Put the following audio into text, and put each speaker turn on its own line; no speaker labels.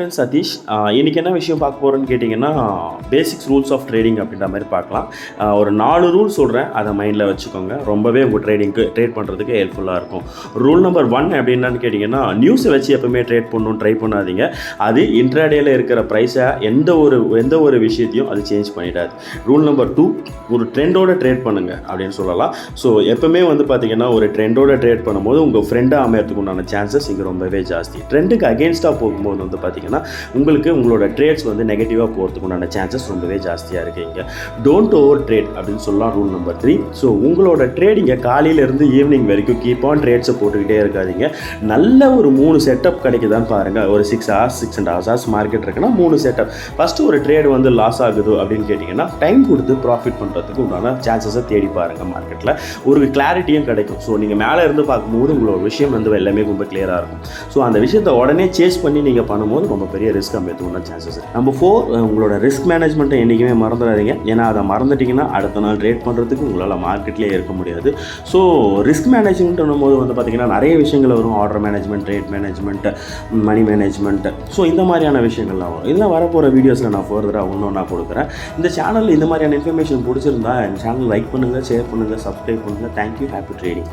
Friends Satish. இன்றைக்கி என்ன விஷயம் பார்க்க போகிறோன்னு கேட்டிங்கன்னா, பேசிக்ஸ் ரூல்ஸ் ஆஃப் ட்ரேடிங் அப்படின்ற மாதிரி பார்க்கலாம். ஒரு 4 ரூல் சொல்கிறேன், அதை மைண்டில் வச்சுக்கோங்க. ரொம்பவே உங்கள் ட்ரேட் பண்ணுறதுக்கு ஹெல்ப்ஃபுல்லாக இருக்கும். ரூல் நம்பர் 1 அப்படின்னான்னு கேட்டிங்கன்னா, நியூஸை வச்சு எப்பவுமே ட்ரேட் பண்ணணும் ட்ரை பண்ணாதீங்க. அது இன்ட்ராடேயில் இருக்கிற ப்ரைஸை எந்த ஒரு விஷயத்தையும் அது சேஞ்ச் பண்ணிடாது. ரூல் நம்பர் 2, ஒரு ட்ரெண்டோட ட்ரேட் பண்ணுங்கள் அப்படின்னு சொல்லலாம். ஸோ எப்பவுமே பார்த்திங்கன்னா ஒரு ட்ரெண்டோட ட்ரேட் பண்ணும்போது உங்கள் ஃப்ரெண்டாக அமையறதுக்கு உண்டான சான்சஸ் இங்கே ரொம்பவே ஜாஸ்தி. ட்ரெண்டுக்கு அகேன்ஸ்டாக போகும்போது பார்த்திங்கன்னா உங்களுக்கு உங்களோட ட்ரேட்ஸ் நெகட்டிவாக போகிறதுக்கு உண்டான சான்சஸ் ரொம்பவே ஜாஸ்தியாக இருக்குது. இங்கே டோன்ட் ஓவர் ட்ரேட் அப்படின்னு சொல்லலாம் ரூல் நம்பர் 3. ஸோ உங்களோட ட்ரேடிங்கை காலையிலேருந்து ஈவினிங் வரைக்கும் கீப் ஆன் ட்ரேட்ஸை போட்டுக்கிட்டே இருக்காதிங்க. நல்ல ஒரு 3 செட்டப் கிடைக்குதான்னு பாருங்கள். ஒரு 6 hours 6.5 hours மார்க்கெட் இருக்குன்னா 3 செட்டப். ஃபஸ்ட்டு ஒரு ட்ரேடு லாஸ் ஆகுது அப்படின்னு கேட்டிங்கன்னா டைம் கொடுத்து ப்ராஃபிட் பண்ணுறதுக்கு உண்டான சான்சஸை தேடி பாருங்கள். மார்க்கெட்டில் ஒரு கிளாரிட்டியும் கிடைக்கும். ஸோ நீங்கள் மேலே இருந்து பார்க்கும்போது உங்களோட விஷயம் எல்லாமே ரொம்ப கிளியராக இருக்கும். ஸோ அந்த விஷயத்தை உடனே சேஸ் பண்ணி நீங்கள் பண்ணும்போது ரொம்ப பெரிய ரிஸ்க் அமைத்துக்குள்ள சான்சஸ். நம்பர் 4, உங்களோட ரிஸ்க் மேனேஜ்மெண்ட்டை என்றைக்குமே மறந்துடாதீங்க. ஏன்னா அதை மறந்துட்டிங்கன்னா அடுத்த நாள் ட்ரேட் பண்ணுறதுக்கு உங்களால் மார்க்கெட்லேயே இருக்க முடியாது. ஸோ ரிஸ்க் மேனேஜ்மெண்ட்னும் போது பார்த்திங்கன்னா நிறைய விஷயங்கள் வரும். Order management, trade management, money management. So இந்த மாதிரியான விஷயங்கள்லாம் வரும். இதெல்லாம் வரப்போகிற வீடியோஸில் நான் ஃபர்தராக ஒன்று கொடுக்குறேன். இந்த சேனலில் இந்த மாதிரியான இன்ஃபர்மேஷன் பிடிச்சிருந்தா என் சேனல் லைக் பண்ணுங்கள், ஷேர் பண்ணுங்கள், சப்ஸ்கிரைப் பண்ணுங்கள். தேங்க்யூ. Happy trading.